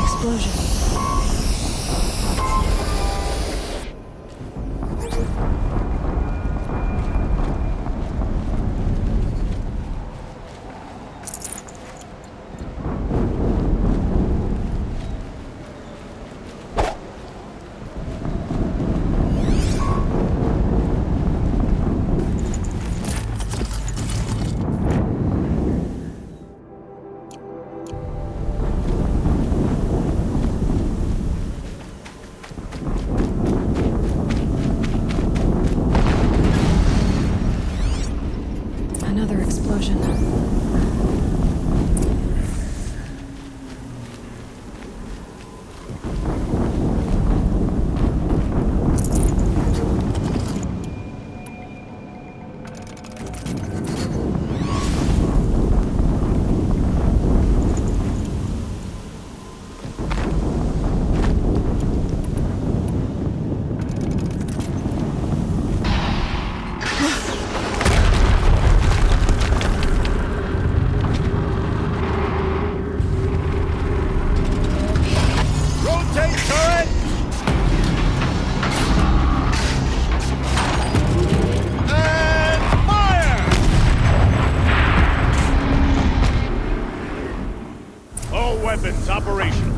Explosion. Another explosion. Weapons operational.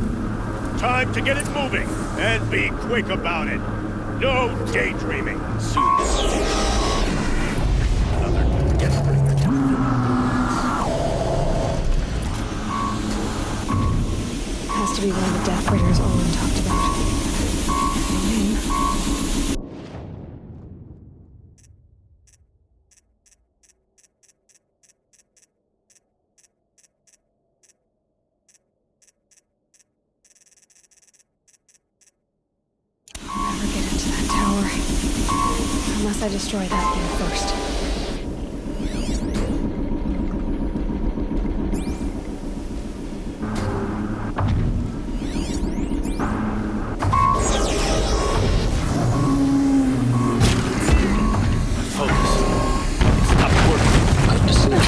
Time to get it moving, and be quick about it. No daydreaming. Soon. Another Deathbringer to Has to be one of the Deathbringers Olin talked about. Name. Unless I destroy that thing first. Focus. Stop working. Understood.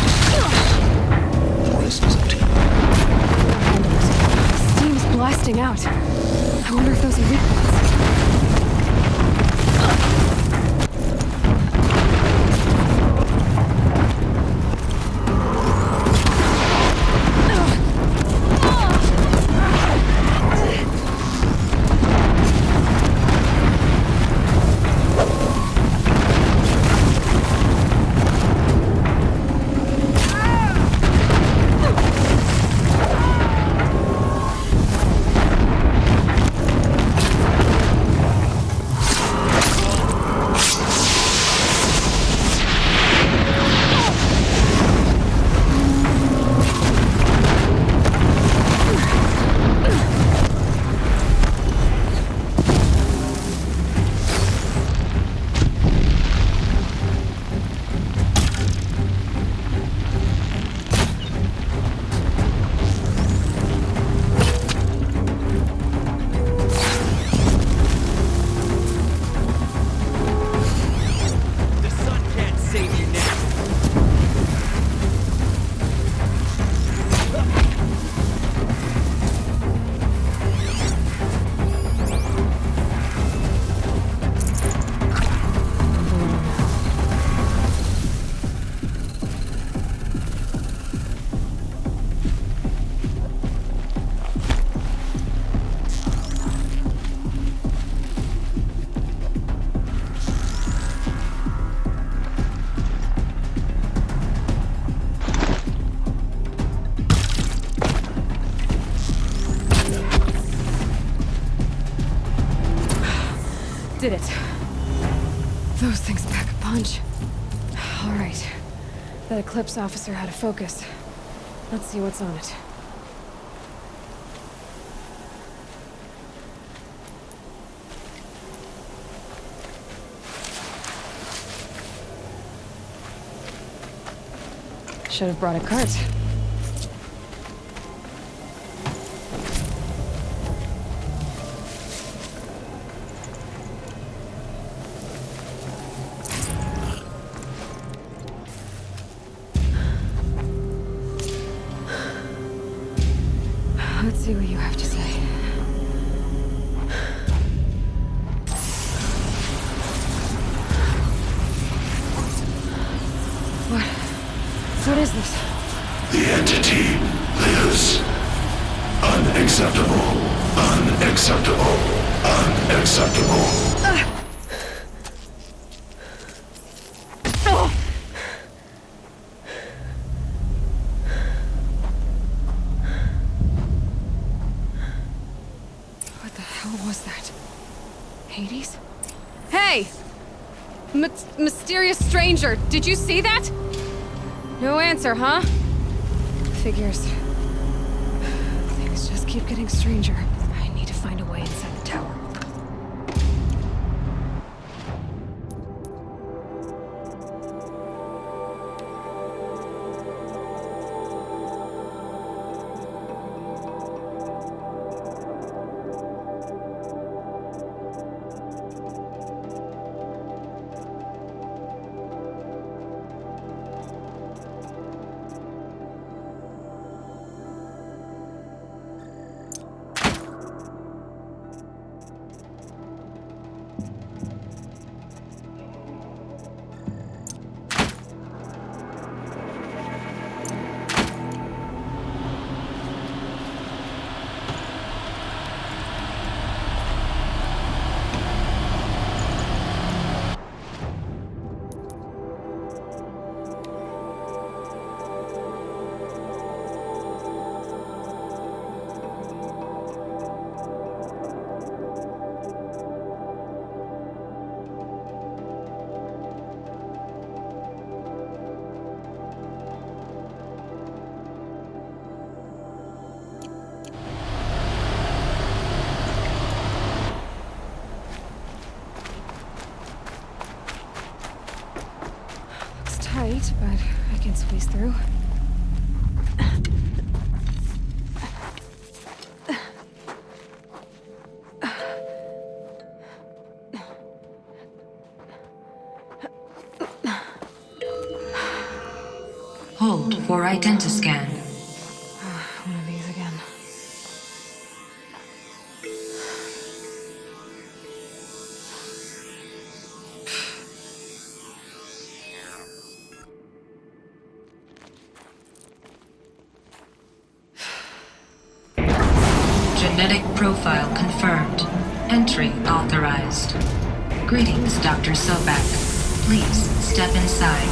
The rest is up to you. Steam's blasting out. I wonder if those are weak points. Did it. Those things pack a punch. All right. That Eclipse officer had a focus. Let's see what's on it. Should have brought a cart. Let's see what you have to say. What is this? The entity lives. Unacceptable. Unacceptable. Unacceptable. What the hell was that? Hades? Hey! Mysterious stranger, did you see that? No answer, huh? Figures. Things just keep getting stranger. I need to find a way inside the tower. Tight, but I can squeeze through. Hold for identiscan. One of these again. Genetic profile confirmed. Entry authorized. Greetings, Dr. Sobek. Please step inside.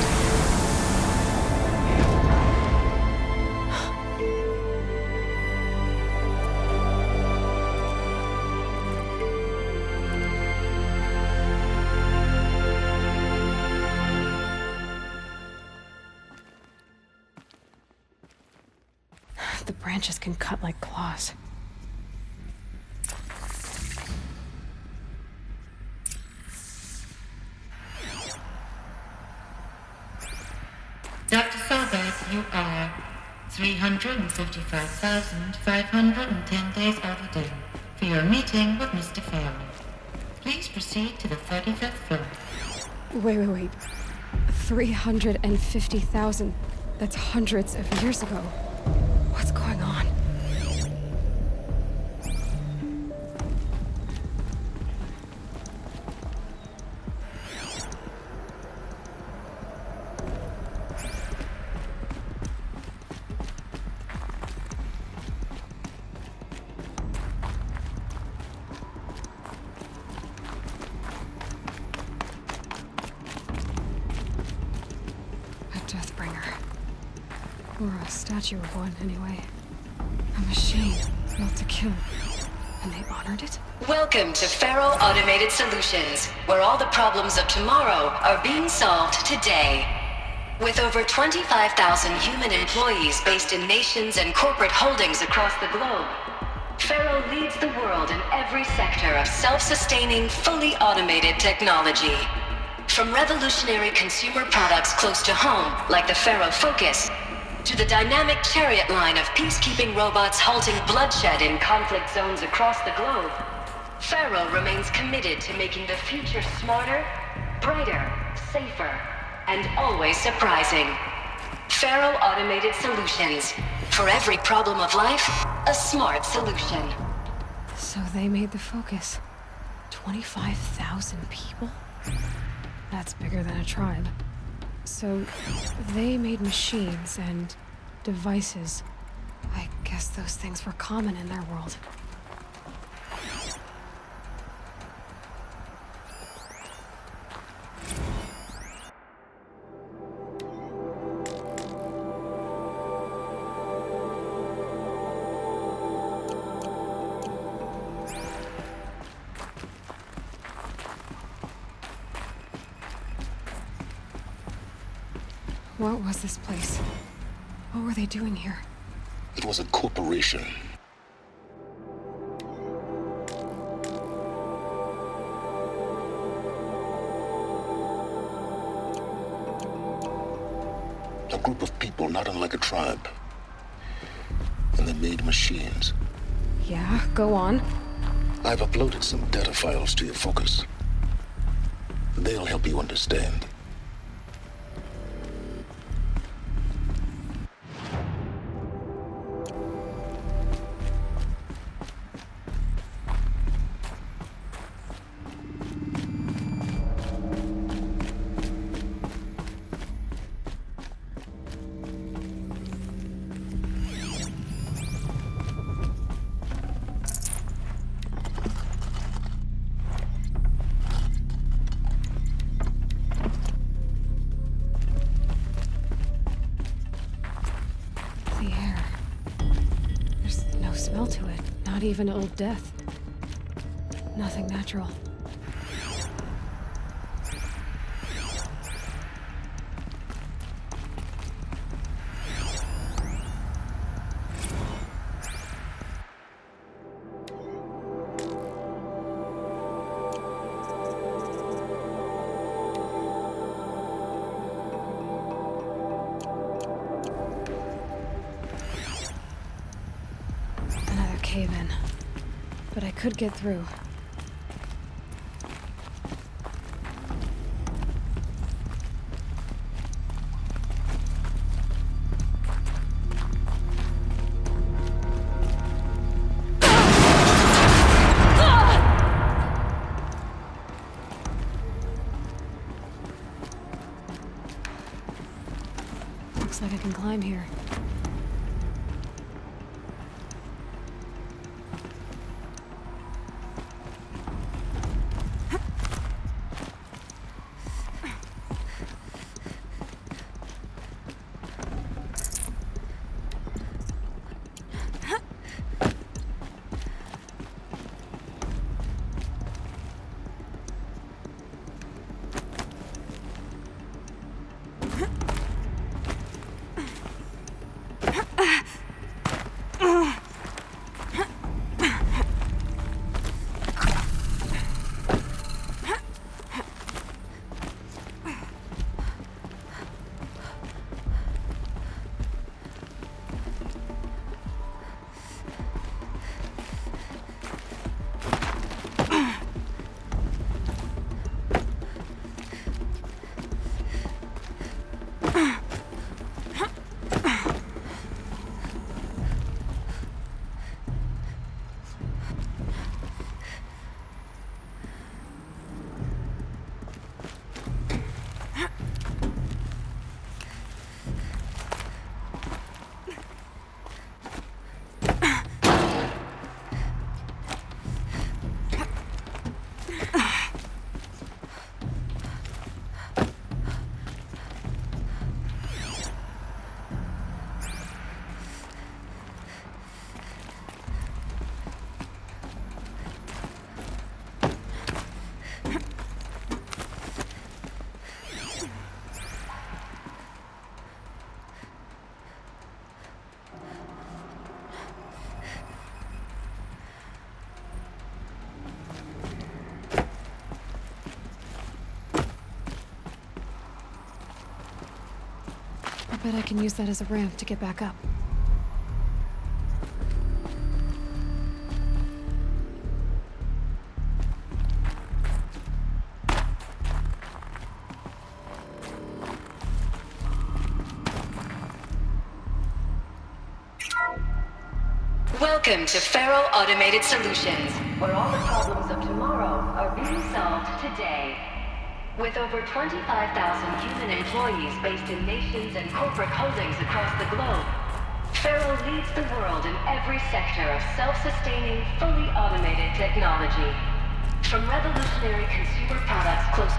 The branches can cut like claws. Dr. Sobek, you are 355,510 days overdue for your meeting with Mr. Farrell. Please proceed to the 35th floor. Wait. 350,000. That's hundreds of years ago. What's going on? A Deathbringer. Or a statue of one, anyway. A machine built to kill. And they honored it? Welcome to Faro Automated Solutions, where all the problems of tomorrow are being solved today. With over 25,000 human employees based in nations and corporate holdings across the globe, Faro leads the world in every sector of self-sustaining, fully automated technology. From revolutionary consumer products close to home, like the Faro Focus, to the dynamic chariot line of peacekeeping robots halting bloodshed in conflict zones across the globe, Faro remains committed to making the future smarter, brighter, safer, and always surprising. Faro Automated Solutions. For every problem of life, a smart solution. So they made the Focus. 25,000 people? That's bigger than a tribe. So they made machines and devices. I guess those things were common in their world. What was this place? What were they doing here? It was a corporation. A group of people not unlike a tribe. And they made machines. Yeah, go on. I've uploaded some data files to your Focus. They'll help you understand. Smell to it. Not even Old Death. Nothing natural. Cave-in. But I could get through. Looks like I can climb here. Bet I can use that as a ramp to get back up. Welcome to Faro Automated Solutions, where all the problems of tomorrow are being solved today. With over 25,000 human employees based in nations and corporate holdings across the globe, Faro leads the world in every sector of self-sustaining, fully automated technology. From revolutionary consumer products close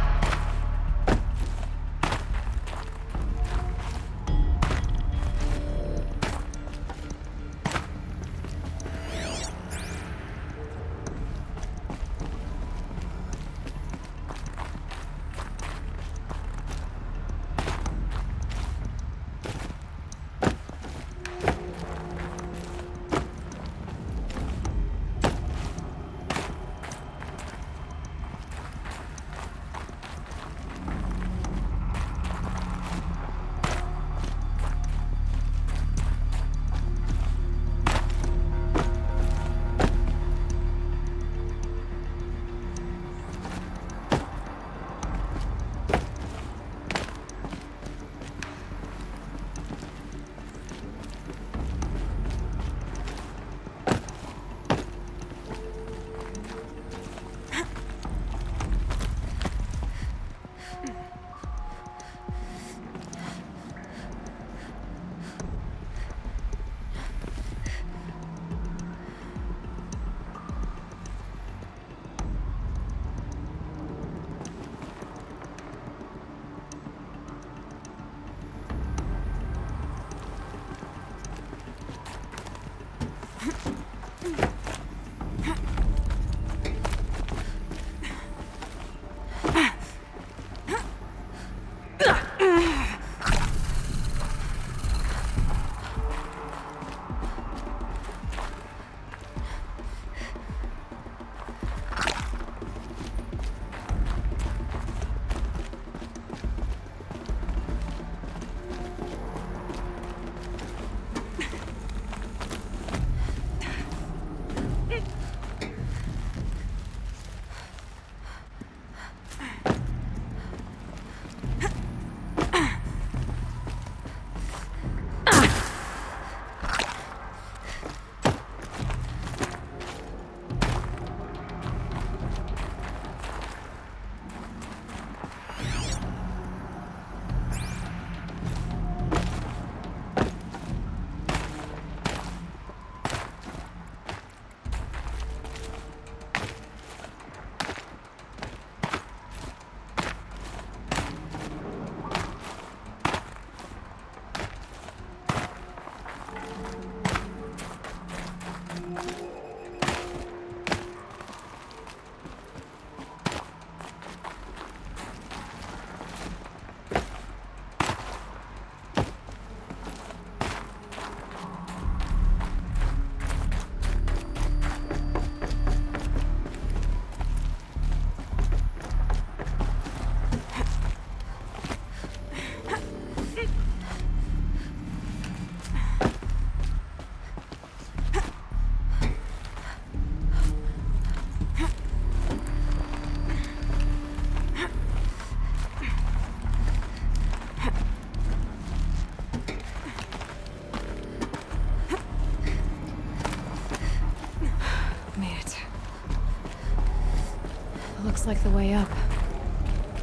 Looks like the way up.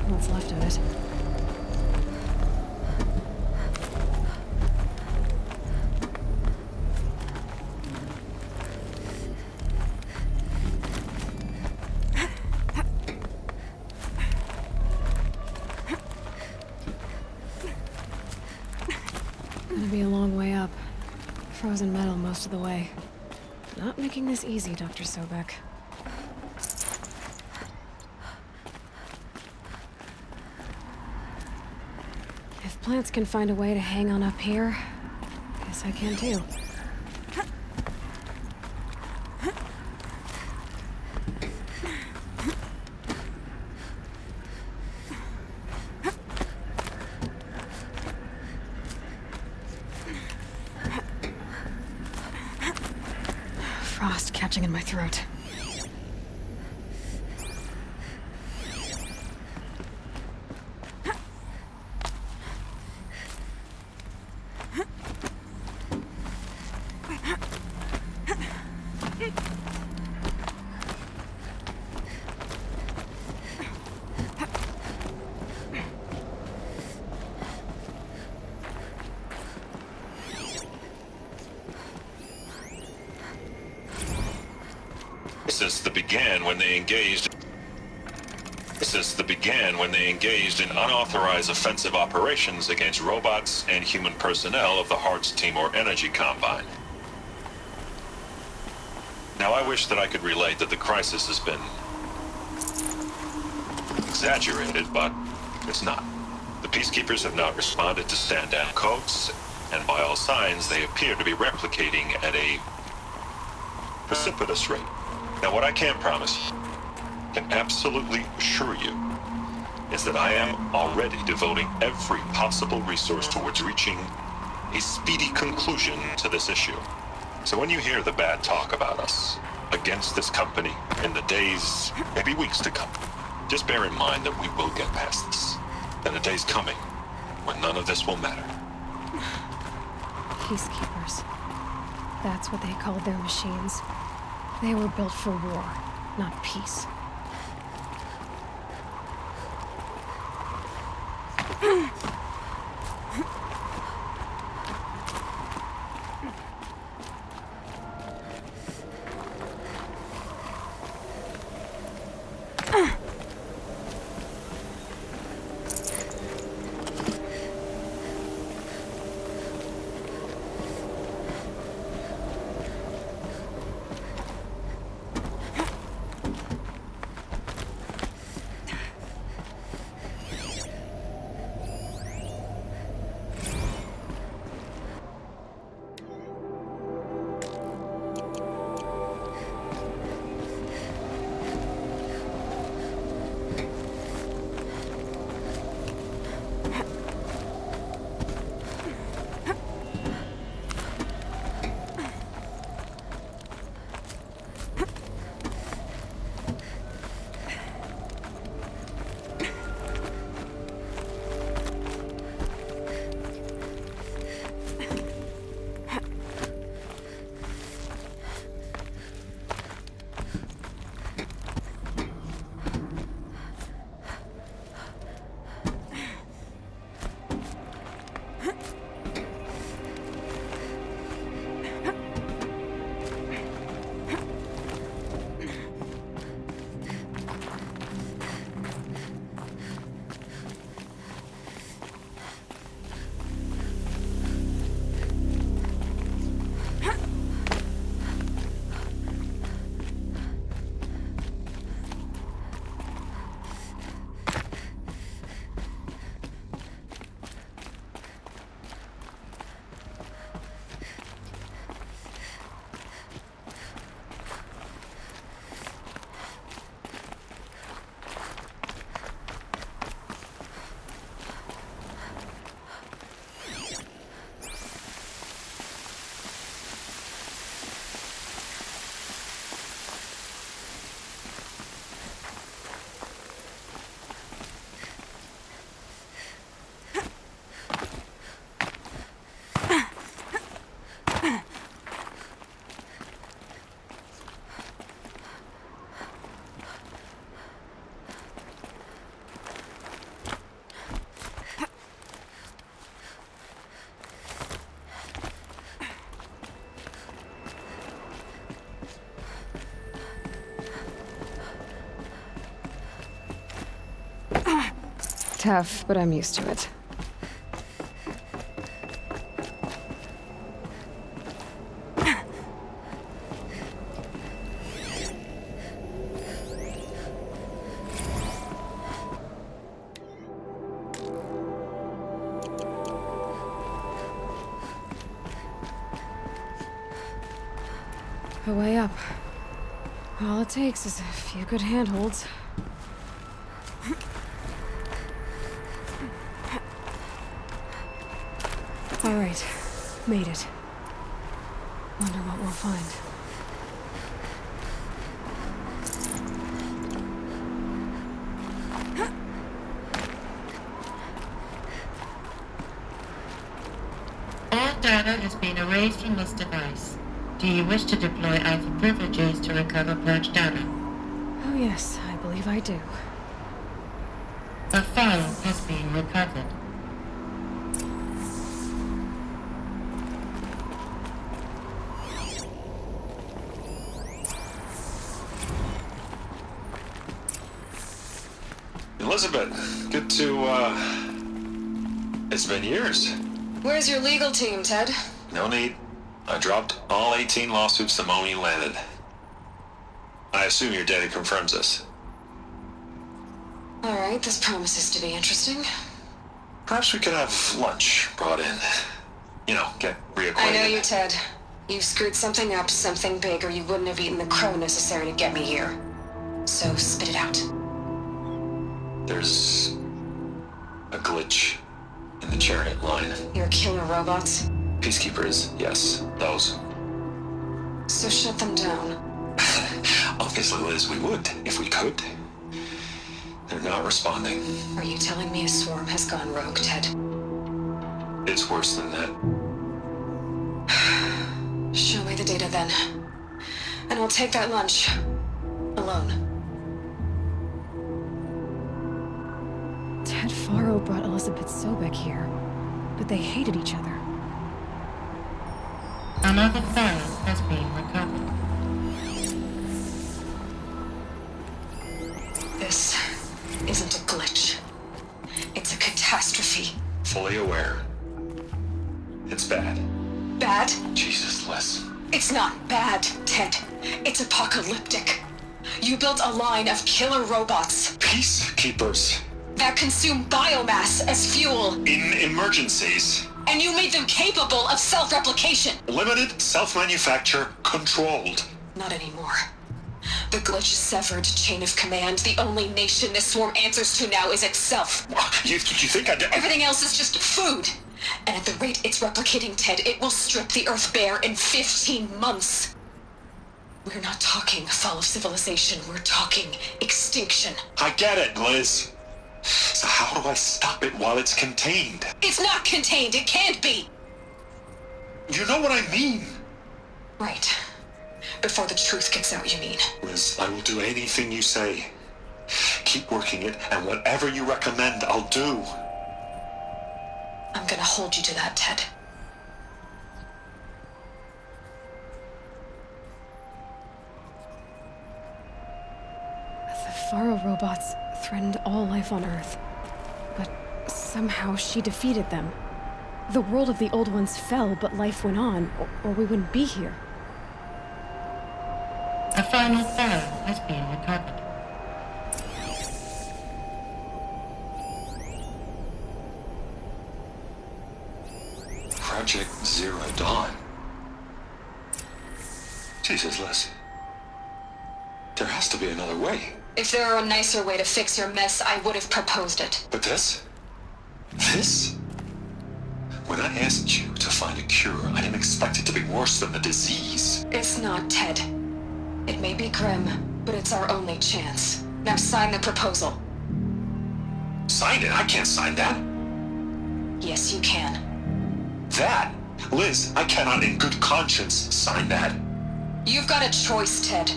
What's left of it. Gonna be a long way up. Frozen metal most of the way. Not making this easy, Dr. Sobek. If plants can find a way to hang on up here, guess I can too. catching in my throat. Since the began when they engaged in unauthorized offensive operations against robots and human personnel of the Hearts Timor Energy Combine. Now, I wish that I could relate that the crisis has been exaggerated, but it's not. The Peacekeepers have not responded to stand-down codes, and by all signs, they appear to be replicating at a precipitous rate. Now, what I can promise, can absolutely assure you, is that I am already devoting every possible resource towards reaching a speedy conclusion to this issue. So when you hear the bad talk about us against this company in the days, maybe weeks to come, just bear in mind that we will get past this. And a day's coming when none of this will matter. Peacekeepers. That's what they called their machines. They were built for war, not peace. Tough, but I'm used to it. A way up. All it takes is a few good handholds. All right, made it. Wonder what we'll find. data is being erased from this device. Do you wish to deploy Alpha privileges to recover purged data? Oh yes, I believe I do. A file has been recovered. Elizabeth, good to, It's been years. Where's your legal team, Ted? No need. I dropped all 18 lawsuits the moment you landed. I assume your data confirms this. Alright, this promises to be interesting. Perhaps we could have lunch brought in. You know, get reacquainted. I know you, Ted. You screwed something up, something big, or you wouldn't have eaten the crow necessary to get me here. So spit it out. There's a glitch in the chariot line. Your killer robots? Peacekeepers, yes, those. So shut them down. Obviously, Liz, we would, if we could. They're not responding. Are you telling me a swarm has gone rogue, Ted? It's worse than that. Show me the data then. And I'll take that lunch. Alone. Ted Faro brought Elizabeth Sobek here, but they hated each other. Another file has been recovered. This isn't a glitch. It's a catastrophe. Fully aware. It's bad. Bad? Jesus, Liz. It's not bad, Ted. It's apocalyptic. You built a line of killer robots Peacekeepers. that consume biomass as fuel, In emergencies. and you made them capable of self-replication. Limited, self-manufacture, controlled. Not anymore. The glitch severed chain of command. The only nation this swarm answers to now is itself. You think I did? Everything else is just food. And at the rate it's replicating, Ted, it will strip the Earth bare in 15 months. We're not talking fall of civilization. We're talking extinction. I get it, Liz. So how do I stop it while it's contained? It's not contained. It can't be. You know what I mean. Right. Before the truth gets out, you mean? Liz, I will do anything you say. Keep working it, and whatever you recommend, I'll do. I'm gonna hold you to that, Ted. The Faro robots threatened all life on Earth, but somehow she defeated them. The world of the Old Ones fell, but life went on, or we wouldn't be here. A final file has been recovered. Project Zero Dawn. Jesus, Liz. There has to be another way. If there were a nicer way to fix your mess, I would have proposed it. But this? This? When I asked you to find a cure, I didn't expect it to be worse than the disease. It's not, Ted. It may be grim, but it's our only chance. Now sign the proposal. Sign it? I can't sign that. Yes, you can. That? Liz, I cannot in good conscience sign that. You've got a choice, Ted.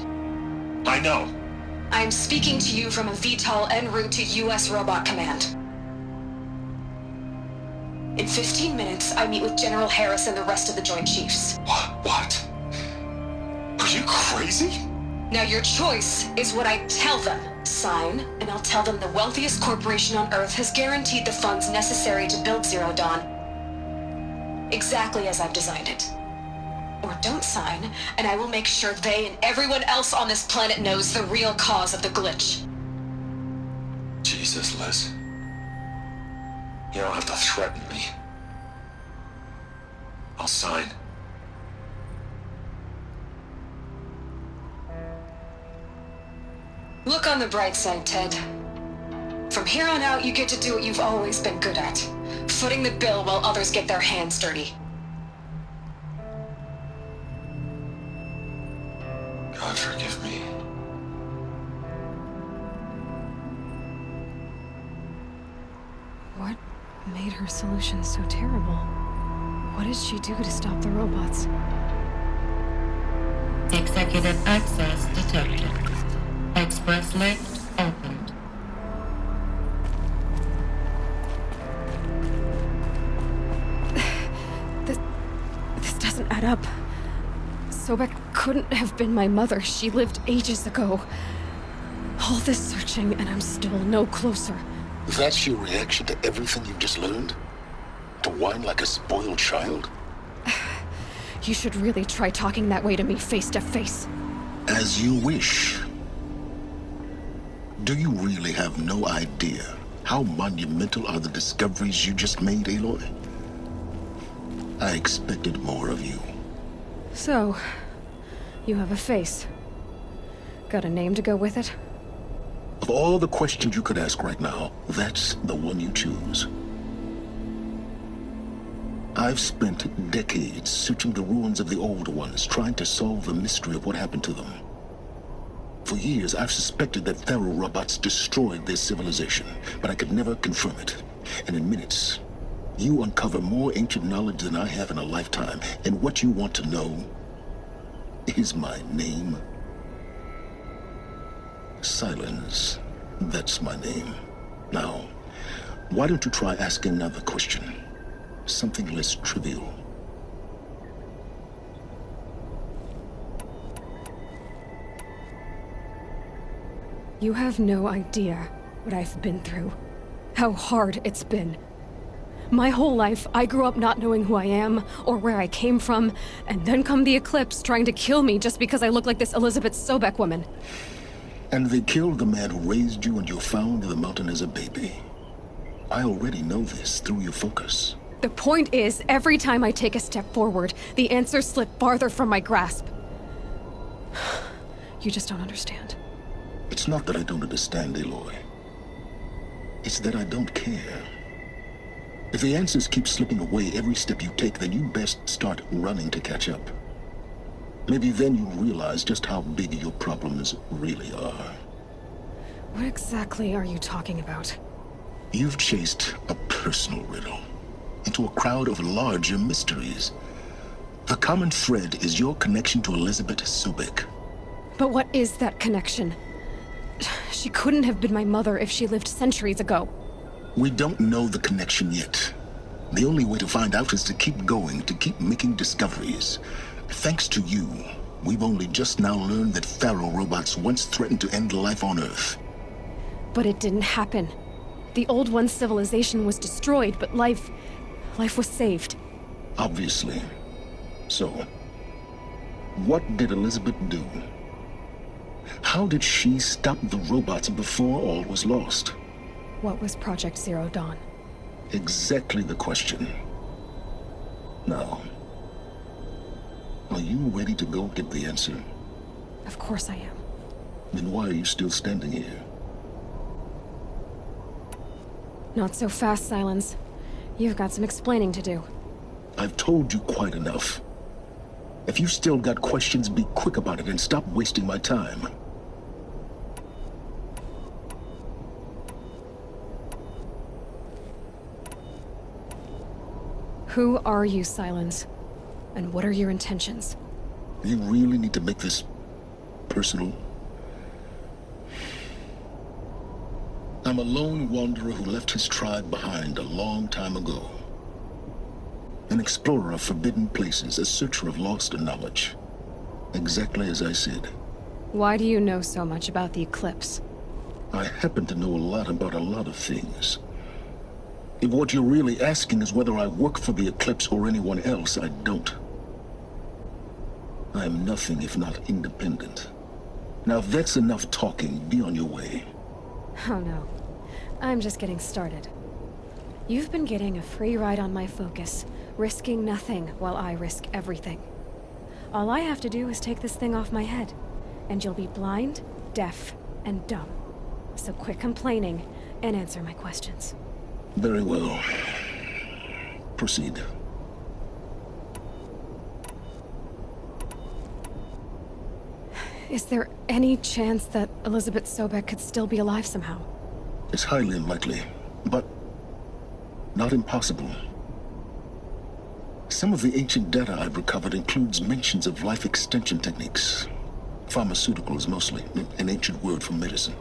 I know. I'm speaking to you from a VTOL en route to U.S. Robot Command. In 15 minutes, I meet with General Harris and the rest of the Joint Chiefs. What? Are you crazy? Now your choice is what I tell them. Sign, and I'll tell them the wealthiest corporation on Earth has guaranteed the funds necessary to build Zero Dawn. Exactly as I've designed it. Or don't sign, and I will make sure they and everyone else on this planet knows the real cause of the glitch. Jesus, Liz. You don't have to threaten me. I'll sign. Look on the bright side, Ted. From here on out, you get to do what you've always been good at. Footing the bill while others get their hands dirty. God forgive me. What made her solution so terrible? What did she do to stop the robots? Executive access detected. Express lift opened. This doesn't add up. Sobek couldn't have been my mother. She lived ages ago. All this searching, and I'm still no closer. That's your reaction to everything you've just learned? To whine like a spoiled child? You should really try talking that way to me face to face. As you wish. Do you really have no idea how monumental are the discoveries you just made, Aloy? I expected more of you. So, you have a face. Got a name to go with it? Of all the questions you could ask right now, that's the one you choose. I've spent decades searching the ruins of the old ones, trying to solve the mystery of what happened to them. For years, I've suspected that Faro robots destroyed their civilization, but I could never confirm it. And in minutes, you uncover more ancient knowledge than I have in a lifetime, and what you want to know is my name. Silence. That's my name. Now, why don't you try asking another question? Something less trivial. You have no idea what I've been through. How hard it's been. My whole life, I grew up not knowing who I am or where I came from, and then come the Eclipse trying to kill me just because I look like this Elizabeth Sobek woman. And they killed the man who raised you and you found in the mountain as a baby. I already know this through your focus. The point is, every time I take a step forward, the answers slip farther from my grasp. You just don't understand. It's not that I don't understand, Aloy. It's that I don't care. If the answers keep slipping away every step you take, then you best start running to catch up. Maybe then you'll realize just how big your problems really are. What exactly are you talking about? You've chased a personal riddle into a crowd of larger mysteries. The common thread is your connection to Elizabeth Sobek. But what is that connection? She couldn't have been my mother if she lived centuries ago. We don't know the connection yet. The only way to find out is to keep going, to keep making discoveries. Thanks to you, we've only just now learned that Faro robots once threatened to end life on Earth. But it didn't happen. The Old One's civilization was destroyed, but life was saved. Obviously. So, what did Elizabeth do? How did she stop the robots before all was lost? What was Project Zero Dawn? Exactly the question. Now, are you ready to go get the answer? Of course I am. Then why are you still standing here? Not so fast, Silence. You've got some explaining to do. I've told you quite enough. If you still got questions, be quick about it and stop wasting my time. Who are you, Silence? And what are your intentions? You really need to make this personal? I'm a lone wanderer who left his tribe behind a long time ago. An explorer of forbidden places, a searcher of lost knowledge. Exactly as I said. Why do you know so much about the Eclipse? I happen to know a lot about a lot of things. If what you're really asking is whether I work for the Eclipse or anyone else, I don't. I am nothing if not independent. Now if that's enough talking, be on your way. Oh no. I'm just getting started. You've been getting a free ride on my focus, risking nothing while I risk everything. All I have to do is take this thing off my head, and you'll be blind, deaf, and dumb. So quit complaining and answer my questions. Very well. Proceed. Is there any chance that Elizabeth Sobek could still be alive somehow? It's highly unlikely, but not impossible. Some of the ancient data I've recovered includes mentions of life extension techniques. Pharmaceuticals, mostly, an ancient word for medicine.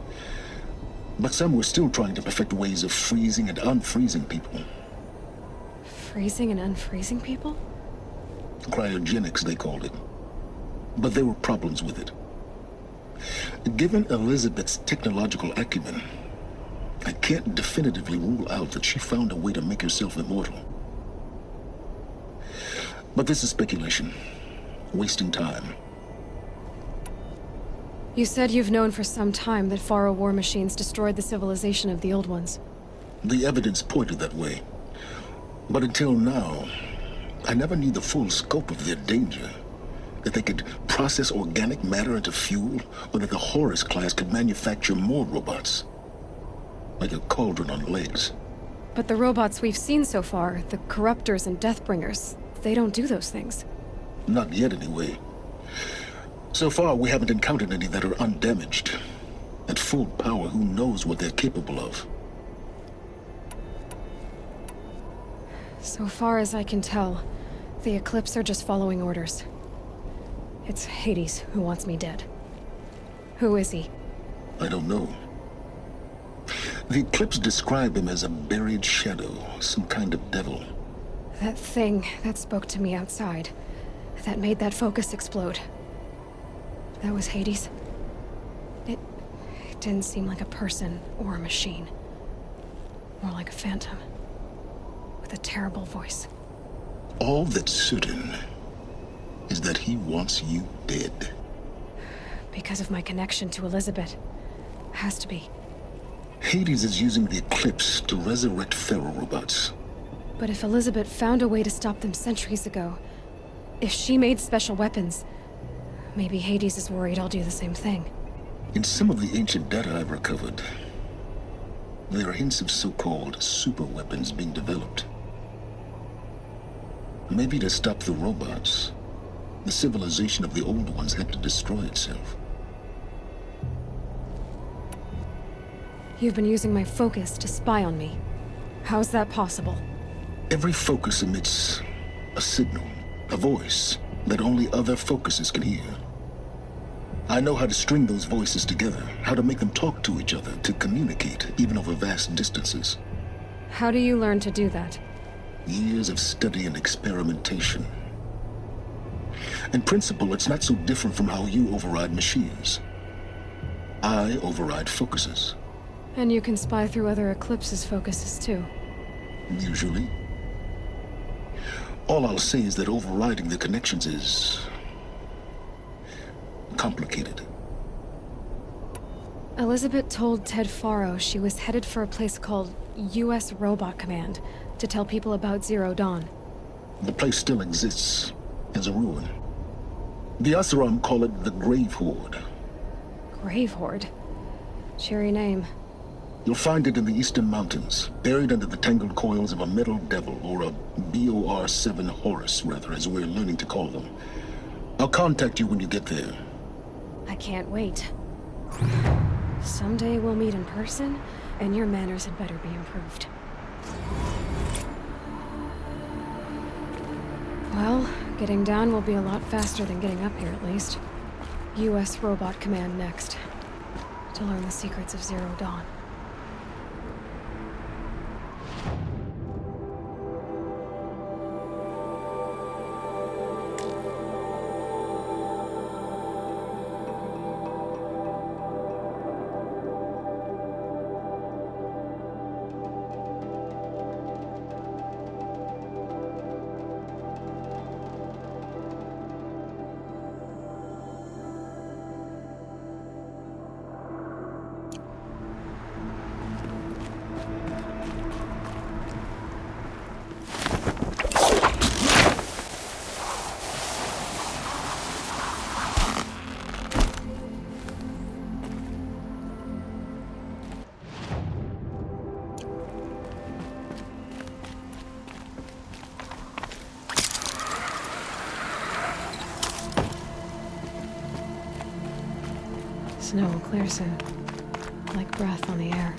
But some were still trying to perfect ways of freezing and unfreezing people. Freezing and unfreezing people? Cryogenics, they called it. But there were problems with it. Given Elizabeth's technological acumen, I can't definitively rule out that she found a way to make herself immortal. But this is speculation. Wasting time. You said you've known for some time that Faro war machines destroyed the civilization of the old ones. The evidence pointed that way. But until now, I never knew the full scope of their danger. That they could process organic matter into fuel, or that the Horus class could manufacture more robots. Like a cauldron on legs. But the robots we've seen so far, the Corruptors and Deathbringers, they don't do those things. Not yet, anyway. So far, we haven't encountered any that are undamaged. At full power, who knows what they're capable of? So far as I can tell, the Eclipse are just following orders. It's Hades who wants me dead. Who is he? I don't know. The Eclipse describe him as a buried shadow, some kind of devil. That thing that spoke to me outside, that made that focus explode. That was Hades. It didn't seem like a person or a machine. More like a phantom. With a terrible voice. All that's certain is that he wants you dead. Because of my connection to Elizabeth. Has to be. Hades is using the Eclipse to resurrect Faro robots. But if Elizabeth found a way to stop them centuries ago, if she made special weapons, maybe Hades is worried I'll do the same thing. In some of the ancient data I've recovered, there are hints of so-called super weapons being developed. Maybe to stop the robots, the civilization of the old ones had to destroy itself. You've been using my focus to spy on me. How's that possible? Every focus emits a signal, a voice, that only other focuses can hear. I know how to string those voices together, how to make them talk to each other, to communicate, even over vast distances. How do you learn to do that? Years of study and experimentation. In principle, it's not so different from how you override machines. I override focuses. And you can spy through other Eclipse's focuses too. Usually. All I'll say is that overriding the connections is complicated. Elizabeth told Ted Faro she was headed for a place called U.S. Robot Command to tell people about Zero Dawn. The place still exists as a ruin. The Oseram call it the Grave Horde. Grave Horde? Cheery name. You'll find it in the Eastern Mountains, buried under the tangled coils of a metal devil, or a BOR-7 Horus, rather, as we're learning to call them. I'll contact you when you get there. I can't wait. Someday we'll meet in person, and your manners had better be improved. Well, getting down will be a lot faster than getting up here, at least. U.S. Robot Command next. To learn the secrets of Zero Dawn. Snow will clear soon. Like breath on the air.